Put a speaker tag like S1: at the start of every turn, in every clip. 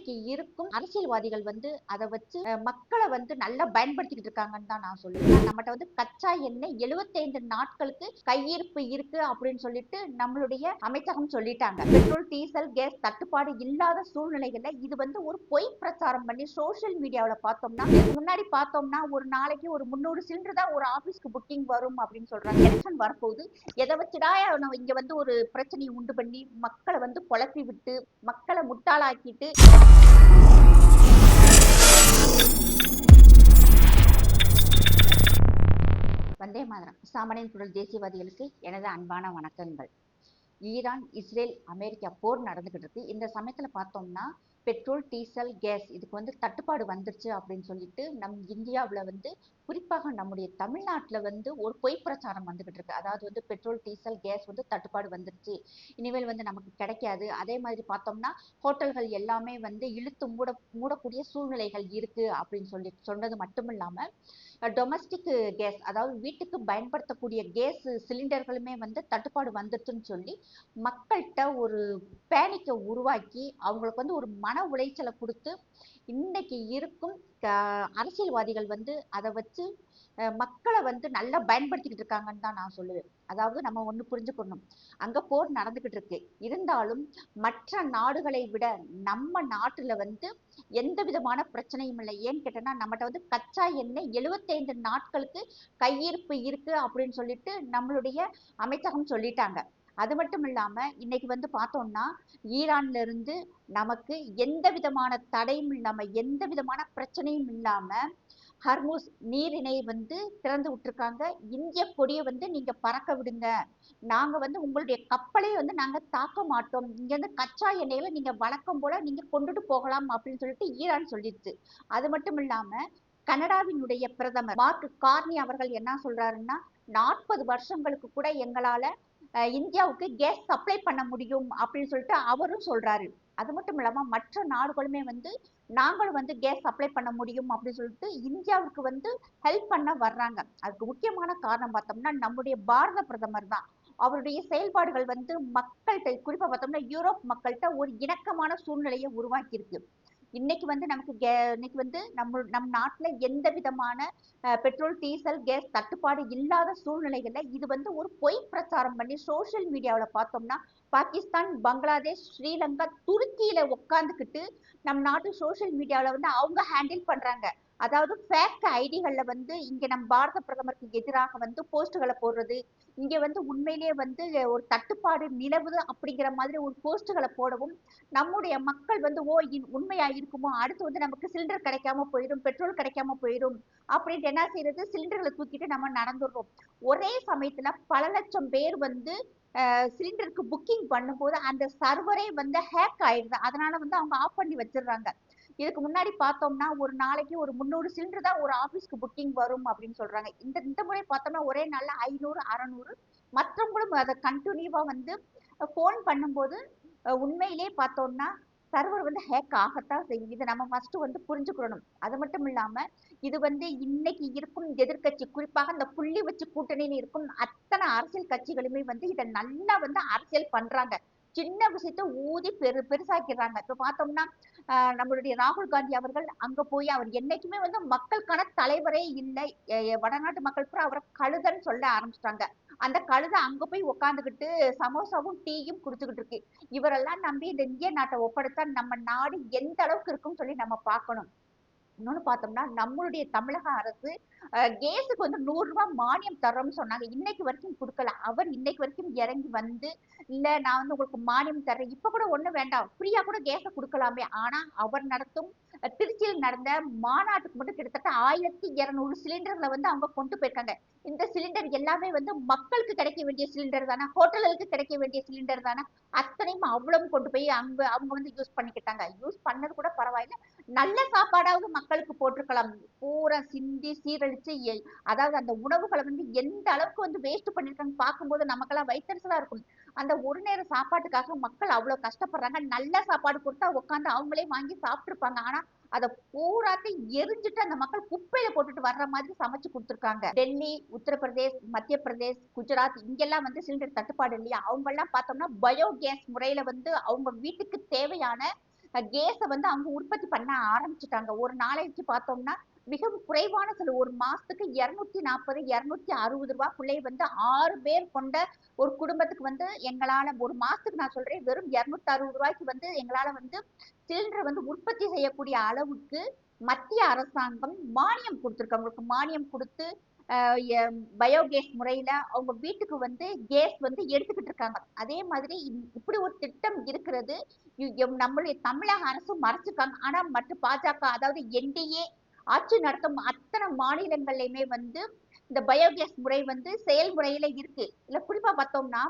S1: இன்னைக்கு இருக்கும் அரசியல்வாதிகள் வந்து அதை வச்சு மக்களை வந்து நல்லா பயன்படுத்திக்கிட்டு இருக்காங்கன்னு தான் நான் சொல்லுவேன். நம்மகிட்ட வந்து கச்சா எண்ணெய் 75 நாட்களுக்கு கையிருப்பு இருக்கு அப்படின்னு சொல்லிட்டு நம்மளுடைய அமைச்சகம் சொல்லிட்டாங்க. பெட்ரோல் டீசல் கேஸ் தட்டுப்பாடு இல்லாத சூழ்நிலைகள்ல இது வந்து ஒரு பொய் பிரச்சாரம் பண்ணி சோசியல் மீடியாவில் பார்த்தோம்னா முன்னாடி பார்த்தோம்னா ஒரு நாளைக்கு ஒரு 300 சிலிண்டர் தான் ஒரு ஆபீஸ்க்கு புக்கிங் வரும் அப்படின்னு சொல்றாங்க. எலெக்ஷன் வரப்போகுது, எதை வச்சுடா இங்க வந்து ஒரு பிரச்சனையை உண்டு பண்ணி மக்களை வந்து குழப்பி விட்டு மக்களை முட்டாளாக்கிட்டு வந்தே மாதரம். சாமானியன் குரல் தேசியவாதிகளுக்கு எனது அன்பான வணக்கங்கள். ஈரான், இஸ்ரேல், அமெரிக்கா போர் நடந்துகிட்டு இருக்கு. இந்த சமயத்துல பார்த்தோம்னா பெட்ரோல் டீசல் கேஸ் இதுக்கு வந்து தட்டுப்பாடு வந்துருச்சு அப்படின்னு சொல்லிட்டு நம் இந்தியாவில் வந்து குறிப்பாக நம்முடைய தமிழ்நாட்டில் வந்து ஒரு பொய் பிரச்சாரம் வந்துகிட்டு இருக்கு. அதாவது வந்து பெட்ரோல் டீசல் கேஸ் வந்து தட்டுப்பாடு வந்துருச்சு, இனிமேல் வந்து நமக்கு கிடைக்காது. அதே மாதிரி பார்த்தோம்னா ஹோட்டல்கள் எல்லாமே வந்து இழுத்து மூடக்கூடிய சூழ்நிலைகள் இருக்கு அப்படின்னு சொல்லி சொன்னது மட்டும் இல்லாம டொமஸ்டிக் கேஸ் அதாவது வீட்டுக்கு பயன்படுத்தக்கூடிய கேஸ் சிலிண்டர்களுமே வந்து தட்டுப்பாடு வந்துருச்சுன்னு சொல்லி மக்கள்கிட்ட ஒரு பேனிக்கை உருவாக்கி அவங்களுக்கு வந்து ஒரு மன உளைச்சலை கொடுத்து இன்னைக்கு இருக்கும் அரசியல்வாதிகள் வந்து அதை வச்சு மக்களை வந்து நல்லா பயன்படுத்திக்கிட்டு இருக்காங்கன்னு தான் நான் சொல்லுவேன். அதாவது நம்ம ஒண்ணு புரிஞ்சுக்கணும், அங்க போர் நடந்துகிட்டு இருக்கு, இருந்தாலும் மற்ற நாடுகளை விட நம்ம நாட்டுல வந்து எந்த விதமான பிரச்சனையும் இல்லை. ஏன்னு கேட்டோம்னா நம்மகிட்ட வந்து கச்சா எண்ணெய் 75 நாட்களுக்கு கையிருப்பு இருக்கு அப்படின்னு சொல்லிட்டு நம்மளுடைய அமைச்சகம் சொல்லிட்டாங்க. அது மட்டும் இல்லாம இன்னைக்கு வந்து பார்த்தோம்னா ஈரான்ல இருந்து நமக்கு எந்த விதமான தடையும் இல்லாம எந்த விதமான பிரச்சனையும் இல்லாம ஹர்மூஸ் நீரிணை வந்து திறந்து விட்டுருக்காங்க. இந்திய கொடியை வந்து நீங்க பறக்க விடுங்க, நாங்க வந்து உங்களுடைய கப்பலை வந்து நாங்க தாக்க மாட்டோம், இங்க இருந்து கச்சா எண்ணெயில நீங்க வழக்கம் போல நீங்க கொண்டுட்டு போகலாம் அப்படின்னு சொல்லிட்டு ஈரான் சொல்லிடுச்சு. அது மட்டும் இல்லாம கனடாவினுடைய பிரதமர் மார்க் கார்னி அவர்கள் என்ன சொல்றாருன்னா 40 வருஷங்களுக்கு கூட எங்களால இந்தியாவுக்கு கேஸ் சப்ளை பண்ண முடியும் அப்படின்னு சொல்லிட்டு அவரும் சொல்றாரு. அது மட்டும் இல்லாம மற்ற நாடுகளுமே வந்து நாங்களும் வந்து கேஸ் சப்ளை பண்ண முடியும் அப்படின்னு சொல்லிட்டு இந்தியாவுக்கு வந்து ஹெல்ப் பண்ண வர்றாங்க. அதுக்கு முக்கியமான காரணம் பார்த்தோம்னா நம்முடைய பாரத பிரதமர் தான். அவருடைய செயல்பாடுகள் வந்து மக்கள்கிட்ட குறிப்பா பார்த்தோம்னா யூரோப் மக்கள்கிட்ட ஒரு இணக்கமான சூழ்நிலையை உருவாக்கி இருக்கு. இன்னைக்கு வந்து நமக்கு இன்னைக்கு வந்து நம் நாட்டுல எந்த விதமான பெட்ரோல் டீசல் கேஸ் தட்டுப்பாடு இல்லாத சூழ்நிலைகள்ல இது வந்து ஒரு பொய் பிரச்சாரம் பண்ணி சோசியல் மீடியாவில் பார்த்தோம்னா பாகிஸ்தான், பங்களாதேஷ், ஸ்ரீலங்கா, துருக்கியில உட்காந்துக்கிட்டு நம் நாட்டு சோசியல் மீடியாவில் வந்து அவங்க ஹேண்டில் பண்றாங்க. அதாவது ஃபேக் ஐடிகள்ல வந்து இங்க நம் பாரத பிரதமருக்கு எதிராக வந்து போஸ்டுகளை போடுறது, இங்க வந்து உண்மையிலேயே வந்து ஒரு தட்டுப்பாடு நிலவுது அப்படிங்கிற மாதிரி ஒரு போஸ்டுகளை போடவும் நம்முடைய மக்கள் வந்து உண்மையா இருக்குமோ, அடுத்து வந்து நமக்கு சிலிண்டர் கிடைக்காம போயிடும், பெட்ரோல் கிடைக்காம போயிடும் அப்படின்ட்டு என்ன செய்யறது, சிலிண்டர்களை தூக்கிட்டு நம்ம நடந்துடுறோம். ஒரே சமயத்துல பல லட்சம் பேர் வந்து சிலிண்டருக்கு புக்கிங் பண்ணும்போது அந்த சர்வரே வந்து ஹேக் ஆயிடுது. அதனால வந்து அவங்க ஆஃப் பண்ணி வச்சிடுறாங்க. இதுக்கு முன்னாடி பார்த்தோம்னா ஒரு நாளைக்கு ஒரு 300 சிலிண்டர் தான் ஒரு ஆபீஸ்க்கு புக்கிங் வரும் அப்படின்னு சொல்றாங்க. இந்த இந்த முறை பார்த்தோம்னா ஒரே நாள்ல 500, 600 மற்றவங்களும் அதை கண்டினியூவா வந்து போன் பண்ணும்போது உண்மையிலேயே பார்த்தோம்னா சர்வர் வந்து ஹேக் ஆகத்தான் செய்யும். இதை நம்ம ஃபர்ஸ்ட் வந்து புரிஞ்சுக்கணும். அது மட்டும் இல்லாம இது வந்து இன்னைக்கு இருக்கும் எதிர்கட்சி குறிப்பாக இந்த புள்ளி வச்சு கூட்டணியில் இருக்கும் அத்தனை அரசியல் கட்சிகளுமே வந்து இதை நல்லா வந்து அரசியல் பண்றாங்க. சின்ன விஷயத்த ஊதி பெருசாக்கிறாங்க. இப்ப பார்த்தோம்னா நம்மளுடைய ராகுல் காந்தி அவர்கள் அங்க போய் அவர் என்னைக்குமே வந்து மக்களுக்கான தலைவரே இல்லை, வடநாட்டு மக்கள் பூரா அவரை கழுதன்னு சொல்ல ஆரம்பிச்சிட்டாங்க. அந்த கழுதை அங்க போய் உட்காந்துக்கிட்டு சமோசாவும் டீயும் குடிச்சுக்கிட்டு இருக்கு. இவரெல்லாம் நம்பி இந்த இந்திய நாட்டை ஒப்படைத்தா நம்ம நாடு எந்த அளவுக்கு இருக்குன்னு சொல்லி நம்ம பார்க்கணும். இன்னொன்னு பார்த்தோம்னா நம்மளுடைய தமிழக அரசு கேஸுக்கு வந்து 100 ரூபாய் மானியம் தர்றோம்னு சொன்னாங்க. இன்னைக்கு வரைக்கும் கொடுக்கல. அவர் இன்னைக்கு வரைக்கும் இறங்கி வந்து இல்ல நான் வந்து உங்களுக்கு மானியம் தர்றேன், இப்ப கூட ஒண்ணு வேண்டாம், ஃப்ரீயா கூட கேஸ கொடுக்கலாமே. ஆனா அவர் நடத்தும் திருச்சியில் நடந்த மாநாட்டுக்கு மட்டும் கிட்டத்தட்ட 1200 சிலிண்டர்களை வந்து அவங்க கொண்டு போயிருக்காங்க. இந்த சிலிண்டர் எல்லாமே வந்து மக்களுக்கு கிடைக்க வேண்டிய சிலிண்டர் தானே, ஹோட்டல்களுக்கு கிடைக்க வேண்டிய சிலிண்டர் தானே, அத்தனையும் அவ்வளவு கொண்டு போய் அங்க அவங்க வந்து யூஸ் பண்ணிக்கிட்டாங்க. யூஸ் பண்ணது கூட பரவாயில்ல, நல்ல சாப்பாடாவது மக்களுக்கு போட்டிருக்கலாம். பூரா சிந்தி சீரழிச்சு அதாவது அந்த உணவுகளை வந்து எந்த அளவுக்கு வந்து வேஸ்ட் பண்ணிருக்காங்க பார்க்கும்போது நமக்கெல்லாம் வயிற்றுச்சலா இருக்கும். அந்த ஒரு நேர சாப்பாட்டுக்காக மக்கள் அவ்வளவு கஷ்டப்படுறாங்க. நல்ல சாப்பாடு கொடுத்தா உட்காந்து அவங்களே வாங்கி சாப்பிட்டுருப்பாங்க. ஆனா அதை பூராத்தையும் எரிஞ்சுட்டு அந்த மக்கள் குப்பையில போட்டுட்டு வர்ற மாதிரி சமைச்சு கொடுத்துருக்காங்க. டெல்லி, உத்தரப்பிரதேஷ், மத்திய பிரதேஷ், குஜராத் இங்கெல்லாம் வந்து சிலிண்டர் தட்டுப்பாடு இல்லையா, அவங்க எல்லாம் பார்த்தோம்னா பயோகேஸ் முறையில வந்து அவங்க வீட்டுக்கு தேவையான கேஸை வந்து அவங்க உற்பத்தி பண்ண ஆரம்பிச்சுட்டாங்க. ஒரு நாளைக்கு பார்த்தோம்னா மிகவும் குறைவான சில ஒரு மாசத்துக்கு 240 260 ரூபாய்க்குள்ளே வந்து 6 பேர் கொண்ட ஒரு குடும்பத்துக்கு வந்து எங்களால ஒரு மாசத்துக்கு நான் சொல்றேன் வெறும் 260 ரூபாய்க்கு வந்து எங்களால வந்து சிலிண்டரை வந்து உற்பத்தி செய்யக்கூடிய அளவுக்கு மத்திய அரசாங்கம் மானியம் கொடுத்துருக்கு. அவங்களுக்கு மானியம் கொடுத்து பயோகேஸ் முறையில அவங்க வீட்டுக்கு வந்து கேஸ் வந்து எடுத்துக்கிட்டு இருக்காங்க. அதே மாதிரி இப்படி ஒரு திட்டம் இருக்கிறது நம்மளுடைய தமிழக அரசு மறைச்சிருக்காங்க. ஆனா மற்ற பாஜக அதாவது என்டிஏ ஆட்சி நடத்தும் அத்தனை மாநிலங்கள்லயுமே வந்து இந்த பயோகேஸ் முறை வந்து செயல்முறையில இருக்கு. இதுல குறிப்பா பார்த்தோம்னா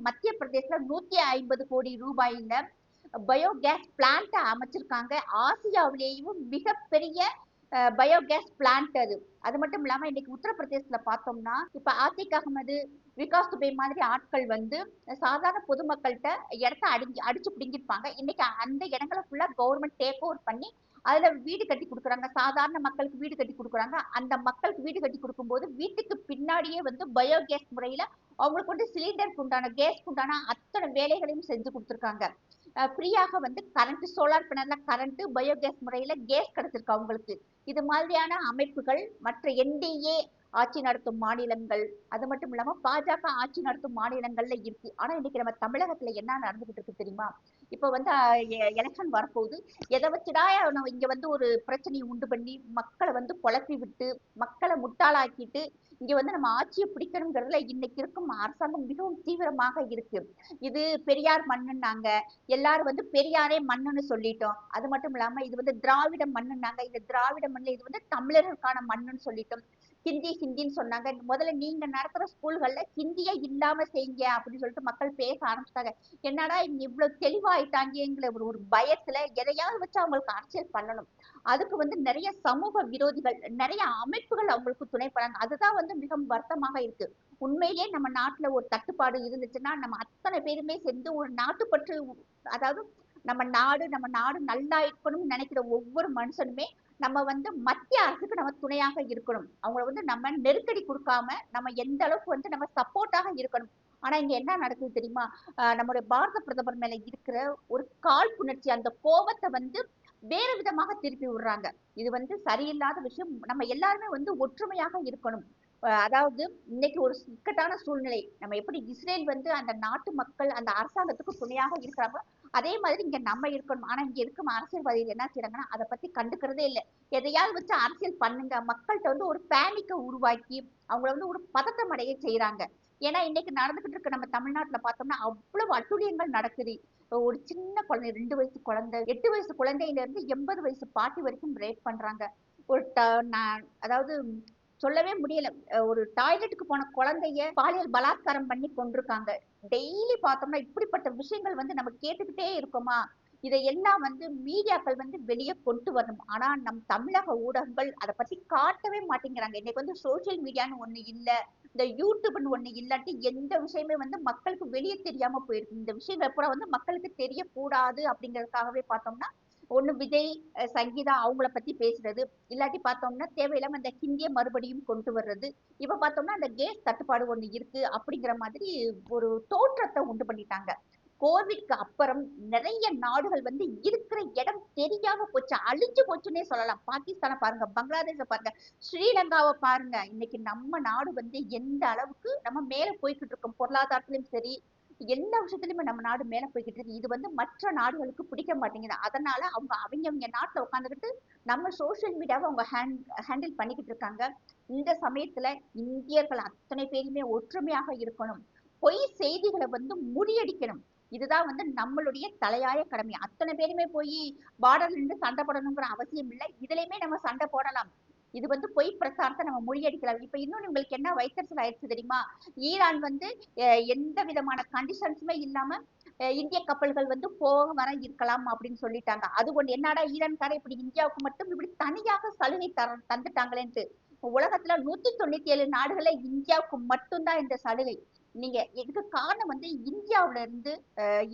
S1: மத்திய பிரதேசல 150 கோடி ரூபாயில பயோகேஸ் பிளான்ட் அமைச்சிருக்காங்க. ஆசியாவிலேயும் மிகப்பெரிய பயோகேஸ் பிளான்ட் அது. அது மட்டும் இல்லாம இன்னைக்கு உத்தரப்பிரதேசத்துல பார்த்தோம்னா இப்ப ஆசிக் அகமது, விகாஸ் துபே மாதிரி ஆட்கள் வந்து சாதாரண பொதுமக்கள்கிட்ட இடத்த அடிச்சு பிடிங்கிருப்பாங்க. இன்னைக்கு அந்த இடங்களை ஃபுல்லா கவர்மெண்ட் டேக் ஓவர் பண்ணி அதுல வீடு கட்டி கொடுக்குறாங்க. சாதாரண மக்களுக்கு வீடு கட்டி கொடுக்குறாங்க. அந்த மக்களுக்கு வீடு கட்டி கொடுக்கும்போது வீட்டுக்கு பின்னாடியே வந்து பயோகேஸ் முறையில அவங்களுக்கு வந்து சிலிண்டருக்கு உண்டான கேஸ்க்கு உண்டான அத்தனை வேலைகளையும் செஞ்சு கொடுத்துருக்காங்க. ஃப்ரீயாக வந்து கரண்ட், சோலார் பேனல்ல கரண்ட், பயோகேஸ் முறையில கேஸ் கிடைச்சிருக்கு அவங்களுக்கு. இது மாதிரியான அமைப்புகள் மற்ற என்டிஏ ஆட்சி நடத்தும் மாநிலங்கள், அது மட்டும் இல்லாம பாஜக ஆட்சி நடத்தும் மாநிலங்கள்ல இருக்கு. ஆனா இன்னைக்கு நம்ம தமிழகத்துல என்ன நடந்துகிட்டு இருக்கு தெரியுமா? இப்ப வந்து எலெக்ஷன் வரப்போகுது. எதை வச்சுடா நம்ம இங்க வந்து ஒரு பிரச்சனையை உண்டு பண்ணி மக்களை வந்து குழப்பி விட்டு மக்களை முட்டாளாக்கிட்டு இங்க வந்து நம்ம ஆட்சியை பிடிக்கணுங்கிறதுல இன்னைக்கு இருக்கும் அரசாங்கம் மிகவும் தீவிரமாக இருக்கு. இது பெரியார் மண்ணுன்னாங்க, எல்லாரும் வந்து பெரியாரே மண்ணுன்னு சொல்லிட்டோம். அது மட்டும் இல்லாம இது வந்து திராவிட மண்ணுன்னாங்க, இது திராவிட மண்ணுல இது வந்து தமிழர்களுக்கான மண்ணுன்னு சொல்லிட்டோம். ஹிந்தி ஹிந்தின்னு சொன்னாங்க. முதல்ல நீங்க நடத்துற ஸ்கூல்கள்ல ஹிந்தியே இல்லாம செய்யுங்க அப்படின்னு சொல்லிட்டு மக்கள் பேச ஆரம்பிச்சிட்டாங்க. என்னடா இங்க இவ்வளவு தெளிவாயிட்டாங்கிற ஒரு பயத்துல எதையாவது வச்சு அவங்களுக்கு அரசியல் பண்ணணும். அதுக்கு வந்து நிறைய சமூக விரோதிகள், நிறைய அமைப்புகள் அவங்களுக்கு துணை பண்ணாங்க. அதுதான் வந்து மிகவும் வருத்தமாக இருக்கு. உண்மையிலேயே நம்ம நாட்டுல ஒரு தட்டுப்பாடு இருந்துச்சுன்னா நம்ம அத்தனை பேருமே சேர்ந்து ஒரு நாட்டுப்பற்று, அதாவது நம்ம நாடு நல்லா இருக்கணும்னு நினைக்கிற ஒவ்வொரு மனுஷனுமே நம்ம வந்து மத்திய அரசுக்கு நம்ம துணையாக இருக்கணும். அவங்கள வந்து நம்ம நெருக்கடி கொடுக்காம நம்ம எந்த அளவுக்கு வந்து நம்ம சப்போர்ட்டாக இருக்கணும். ஆனா இங்க என்ன நடக்குது தெரியுமா? நம்முடைய பாரத பிரதமர் மேல இருக்கிற ஒரு காழ்ப்புணர்ச்சி, அந்த கோபத்தை வந்து வேறு விதமாக திருப்பி விடுறாங்க. இது வந்து சரியில்லாத விஷயம். நம்ம எல்லாருமே வந்து ஒற்றுமையாக இருக்கணும். அதாவது இன்னைக்கு ஒரு இக்கட்டான சூழ்நிலை. நம்ம எப்படி இஸ்ரேல் வந்து அந்த நாட்டு மக்கள் அந்த அரசாங்கத்துக்கு துணையாக இருக்கிறாங்களோ அதே மாதிரி இங்க நம்ம இருக்கணும். ஆனா இங்க இருக்கும் அரசியல்வாதிகள் என்ன செய்யறாங்கன்னா அதை பத்தி கண்டுக்கிறதே இல்லை. எதையாவது வச்சு அரசியல் பண்ணுங்க, மக்கள்கிட்ட வந்து ஒரு பேனிக்கை உருவாக்கி அவங்கள வந்து ஒரு பதட்டம் அடைய செய்யறாங்க. ஏன்னா இன்னைக்கு நடந்துகிட்டு இருக்க நம்ம தமிழ்நாட்டுல பார்த்தோம்னா அவ்வளவு அட்டுழியங்கள் நடக்குது. ஒரு சின்ன குழந்தை, 2 வயசு குழந்தை, 8 வயசு குழந்தையில இருந்து 80 வயசு பாட்டி வரைக்கும் ரேப் பண்றாங்க. ஒரு அதாவது சொல்லவே முடியல. ஒரு டாய்லெட்டுக்கு போன குழந்தைய பாலியல் பலாத்காரம் பண்ணி கொண்டிருக்காங்க. டெய்லி பார்த்தோம்னா இப்படிப்பட்ட விஷயங்கள் வந்து நம்ம கேட்டுக்கிட்டே இருக்கோமா? இதையெல்லாம் வந்து மீடியாக்கள் வந்து வெளியே கொண்டு வரணும். ஆனா நம் தமிழக ஊடகங்கள் அதை பத்தி காட்டவே மாட்டேங்கிறாங்க. இன்னைக்கு வந்து சோசியல் மீடியான்னு ஒண்ணு இல்ல, இந்த யூடியூப்னு ஒண்ணு இல்லாட்டி எந்த விஷயமே வந்து மக்களுக்கு வெளியே தெரியாம போயிருக்கு. இந்த விஷயங்கள் பூரா வந்து மக்களுக்கு தெரியக்கூடாது அப்படிங்கறதுக்காகவே பார்த்தோம்னா ஒண்ணு விஜய், சங்கீதா அவங்கள பத்தி பேசுறது, இல்லாட்டி பார்த்தோம்னா தேவையில்லாம அந்த ஹிந்தியை மறுபடியும் கொண்டு வர்றது. இப்ப பார்த்தோம்னா அந்த கேஸ் தட்டுப்பாடு ஒண்ணு இருக்கு அப்படிங்கிற மாதிரி ஒரு தோற்றத்தை உண்டு பண்ணிட்டாங்க. கோவிட்க்கு அப்புறம் நிறைய நாடுகள் வந்து இருக்கிற இடம் தெரியாம போச்சு, அழிஞ்சு போச்சுன்னே சொல்லலாம். பாகிஸ்தானை பாருங்க, பங்களாதேஷ பாருங்க, ஸ்ரீலங்காவை பாருங்க. இன்னைக்கு நம்ம நாடு வந்து எந்த அளவுக்கு நம்ம மேல போய்கிட்டு இருக்கோம், பொருளாதாரத்திலும் சரி எல்லா விஷயத்திலுமே நம்ம நாடு மேல போய்கிட்டு இருக்கு. இது வந்து மற்ற நாடுகளுக்கு பிடிக்க மாட்டேங்குது. அதனால அவங்க நாட்டுல உட்காந்துக்கிட்டு நம்ம சோசியல் மீடியாவை அவங்க ஹேண்டில் பண்ணிக்கிட்டு இருக்காங்க. இந்த சமயத்துல இந்தியர்கள் அத்தனை பேருமே ஒற்றுமையாக இருக்கணும். பொய் செய்திகளை வந்து முறியடிக்கணும். இதுதான் வந்து நம்மளுடைய தலையாய கடமை. அத்தனை பேருமே போய் பார்டர்ல இருந்து சண்டை போடணுங்கிற அவசியம் இல்லை. இதுலயுமே நம்ம சண்டை போடலாம். இது வந்து பொய் பிரச்சாரத்தை நம்ம முறியடிக்கலாம். இப்ப இன்னொன்னு உங்களுக்கு என்ன வைத்தறிச்சல் ஆயிடுச்சு தெரியுமா? ஈரான் வந்து எந்த விதமான கண்டிஷன்ஸுமே இல்லாம இந்திய கப்பல்கள் வந்து போக வர இருக்கலாம் அப்படின்னு சொல்லிட்டாங்க. அது ஒண்ணு, என்னடா ஈரான்கார இப்படி இந்தியாவுக்கு மட்டும் இப்படி தனியாக சலுகை தந்துட்டாங்களேன்ட்டு. உலகத்துல 197 நாடுகள்ல இந்தியாவுக்கு மட்டும்தான் இந்த சலுகை. நீங்க இதுக்கு காரணம் வந்து இந்தியாவில இருந்து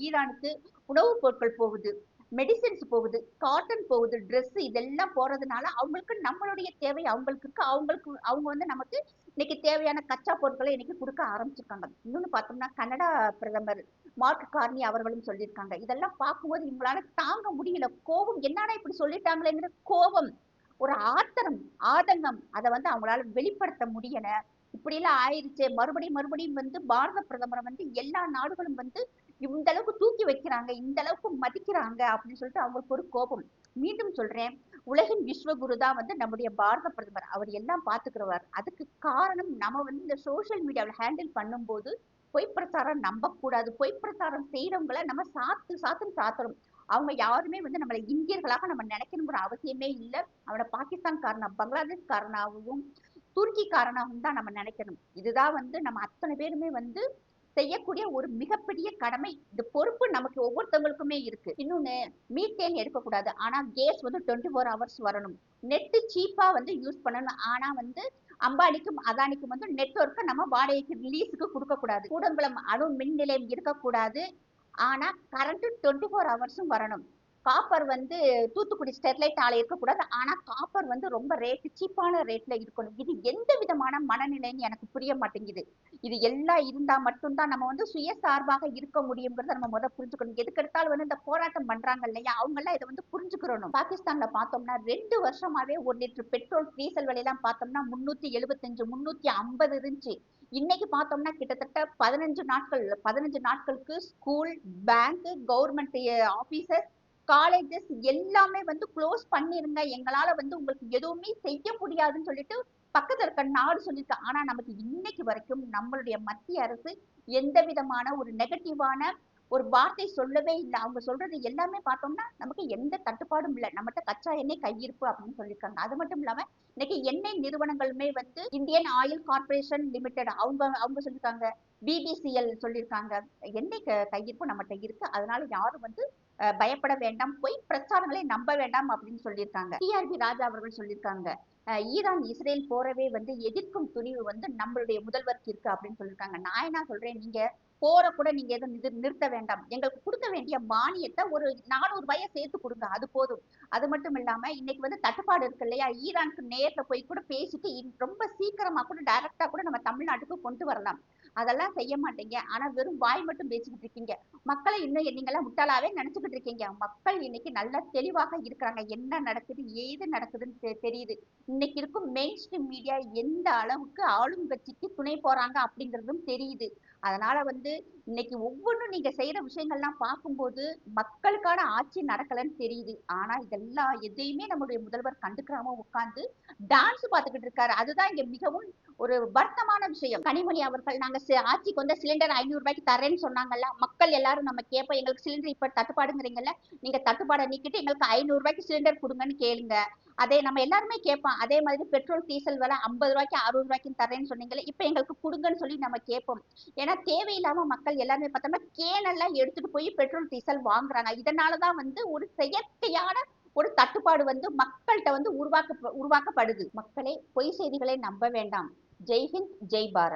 S1: ஈரானுக்கு உணவுப் பொருட்கள் போகுது, மெடிசின்ஸ் போகுது, காட்டன் போகுது, ட்ரெஸ் இதெல்லாம் போறதுனால அவங்களுக்கு நம்மளுடைய தேவை அவங்களுக்கு இருக்கு. அவங்க வந்து நமக்கு இன்னைக்கு தேவையான கச்சா பொருட்களை இன்னைக்கு கொடுக்க ஆரம்பிச்சிருக்காங்க. இன்னொன்னு பார்த்தோம்னா கனடா பிரதமர் மார்க் கார்னி அவர்களும் சொல்லியிருக்காங்க. இதெல்லாம் பார்க்கும்போது இவங்களால தாங்க முடியல. கோபம், என்னடா இப்படி சொல்லிட்டாங்களேங்கிற கோபம், ஒரு ஆத்திரம், ஆதங்கம், அதை வந்து அவங்களால வெளிப்படுத்த முடியல. இப்படி எல்லாம் ஆயிருச்சே, மறுபடியும் மறுபடியும் வந்து பாரத பிரதமரை வந்து எல்லா நாடுகளும் வந்து இந்த அளவுக்கு தூக்கி வைக்கிறாங்க, இந்த அளவுக்கு மதிக்கிறாங்க அப்படின்னு சொல்லிட்டு அவங்களுக்கு ஒரு கோபம். மீண்டும் சொல்றேன், உலகின் விஸ்வகுரு தான் வந்து நம்முடைய பாரத பிரதமர். அவர் எல்லாம் பாத்துக்கிறவர். அதுக்கு காரணம் நம்ம வந்து இந்த சோசியல் மீடியாவில் ஹேண்டில் பண்ணும்போது பொய் பிரச்சாரம் நம்ப கூடாது. பொய் பிரச்சாரம் செய்யறவங்களை நம்ம சாத்துன்னு சாத்தணும். அவங்க யாருமே வந்து நம்மளை இந்தியர்களாக நம்ம நினைக்கணுங்கிற அவசியமே இல்லை. அவனை பாகிஸ்தான்காரனா, பங்களாதேஷ்காரனாகவும், துருக்கிக்காரனாகவும் தான் நம்ம நினைக்கணும். இதுதான் வந்து நம்ம அத்தனை பேருமே வந்து செய்யக்கூடிய ஒரு மிகப்பெரிய கடமை. இந்த பொறுப்பு நமக்கு ஒவ்வொருத்தவங்களுக்குமே இருக்கு. இன்னொன்னு, மீத்தேன் எடுக்கக்கூடாது, ஆனா கேஸ் வந்து 24 ஹவர்ஸ் வரணும். நெட் சீப்பா வந்து யூஸ் பண்ணணும், ஆனா வந்து அம்பானிக்கும் அதானிக்கும் வந்து நெட்வொர்க்கை நம்ம வாடகைக்கு ரிலீஸுக்கு கொடுக்க கூடாது. கூடங்குளம் அணு மின் நிலையம் இருக்கக்கூடாது, ஆனா கரண்ட் 24 ஹவர்ஸும் வரணும். காப்பர் வந்து தூத்துக்குடி ஸ்டெர்லைட் ஆலை இருக்கக்கூடாது, ஆனா காப்பர் வந்து ரொம்ப ரேட், சீப்பான ரேட்ல இருக்கணும். இது எந்த விதமான மனநிலைன்னு எனக்கு புரிய மாட்டேங்குது. இது எல்லாம் இருந்தா மட்டும்தான் நம்ம வந்து சுயசார்பாக இருக்க முடியுங்கிறத நம்ம புரிஞ்சுக்கணும். எதுக்கு எடுத்தாலும் வந்து இந்த போராட்டம் பண்றாங்க இல்லையா, அவங்க எல்லாம் இதை வந்து புரிஞ்சுக்கிறணும். பாகிஸ்தான்ல பார்த்தோம்னா 2 வருஷமாவே 1 லிட்டர் பெட்ரோல் டீசல் விலையெல்லாம் பார்த்தோம்னா 375 350 இருந்துச்சு. இன்னைக்கு பார்த்தோம்னா கிட்டத்தட்ட 15 நாட்களுக்கு school, bank, government offices, colleges எல்லாமே வந்து க்ளோஸ் பண்ணிருங்க, எங்களால வந்து உங்களுக்கு எதுவுமே செய்ய முடியாதுன்னு சொல்லிட்டு பக்கத்துல இருக்க நாடு சொல்லிருக்கு. ஆனா நமக்கு இன்னைக்கு வரைக்கும் நம்மளுடைய மத்திய அரசு எந்த விதமான ஒரு நெகட்டிவான ஒரு வார்த்தை சொல்லவே இல்லை. அவங்க சொல்றது எல்லாமே பார்த்தோம்னா நமக்கு எந்த தட்டுப்பாடும் இல்லை. நம்மகிட்ட கச்சா எண்ணெய் கையிருப்பு அப்படின்னு சொல்லியிருக்காங்க. அது மட்டும் இல்லாம இன்னைக்கு எண்ணெய் நிறுவனங்களுமே வந்து இந்தியன் ஆயில் கார்பரேஷன் லிமிடெட் அவங்க அவங்க சொல்லியிருக்காங்க, பிபிசிஎல் சொல்லியிருக்காங்க, எண்ணெய் கையிருப்பு நம்மகிட்ட இருக்கு, அதனால யாரும் வந்து பயப்பட வேண்டாம், பொய் பிரச்சாரங்களை நம்ப வேண்டாம் அப்படின்னு சொல்லியிருக்காங்க. டிஆர்பி ராஜா அவர்கள் சொல்லியிருக்காங்க, ஈரான் இஸ்ரேல் போரவே வந்து எதிர்க்கும் துணிவு வந்து நம்மளுடைய முதல்வருக்கு இருக்கு அப்படின்னு சொல்லியிருக்காங்க. நான் என்ன சொல்றேன், நீங்க போற கூட நீங்க எதுவும் நிறுத்த வேண்டாம், எங்களுக்கு கொடுக்க வேண்டிய மானியத்தை ஒரு 400 ரூபாயை சேர்த்து கொடுங்க, அது போதும். அது மட்டும் இல்லாம இன்னைக்கு வந்து தட்டுப்பாடு இருக்கு இல்லையா, ஈரானுக்கு நேர்ல போய் கூட பேசிட்டு ரொம்ப சீக்கிரமா கூட டைரக்டா கூட நம்ம தமிழ்நாட்டுக்கு கொண்டு வரலாம். அதெல்லாம் செய்ய மாட்டீங்க, ஆனா வெறும் வாய் மட்டும் பேசிக்கிட்டு இருக்கீங்க. மக்களை இன்னும் நீங்க எல்லாம் முட்டாளாவே நினைச்சுக்கிட்டு இருக்கீங்க. மக்கள் இன்னைக்கு நல்ல தெளிவாக இருக்கிறாங்க, என்ன நடக்குது ஏது நடக்குதுன்னு தெரியுது. இன்னைக்கு இருக்கும் மெயின் ஸ்ட்ரீம் மீடியா எந்த அளவுக்கு ஆளும் கட்சிக்கு துணை போறாங்க அப்படிங்கிறதும் தெரியுது. அதனால வந்து இன்னைக்கு ஒவ்வொன்றும் நீங்க செய்யற விஷயங்கள்லாம் பார்க்கும்போது மக்களுக்கான ஆட்சி நடக்கலன்னு தெரியுது. ஆனா இதெல்லாம் எதையுமே நம்முடைய முதல்வர் கண்டுக்கிறாம உட்கார்ந்து டான்ஸ் பார்த்துக்கிட்டு இருக்காரு. அதுதான் இங்க மிகவும் ஒரு வருத்தமான விஷயம். கனிமொழி அவர்கள், நாங்க ஆட்சிக்கு வந்த சிலிண்டர் 500 ரூபாய்க்கு தரேன்னு சொன்னாங்கல்ல, மக்கள் எல்லாரும் நம்ம கேட்போம், எங்களுக்கு சிலிண்டர் இப்ப தட்டுப்பாடுங்கிறீங்கல்ல, நீங்க தட்டுப்பாடை நீக்கிட்டு எங்களுக்கு 500 ரூபாய்க்கு சிலிண்டர் கொடுங்கன்னு கேளுங்க. அதே நம்ம எல்லாருமே கேட்போம். அதே மாதிரி பெட்ரோல் டீசல் விலை 50 ரூபாய்க்கு 60 ரூபாய்க்கு தரேன்னு சொன்னீங்கல்ல, இப்ப எங்களுக்கு கொடுங்கன்னு சொல்லி நம்ம கேட்போம். ஏன்னா தேவையில்லாம மக்கள் எல்லாருமே பார்த்தோம்னா கேனெல்லாம் எடுத்துட்டு போய் பெட்ரோல் டீசல் வாங்குறாங்க. இதனாலதான் வந்து ஒரு செயற்கையான ஒரு தட்டுப்பாடு வந்து மக்கள்கிட்ட வந்து உருவாக்கப்படுது. மக்களே, பொய் செய்திகளை நம்ப வேண்டாம். ஜெய்ஹிந்த், ஜெய் பாரத்.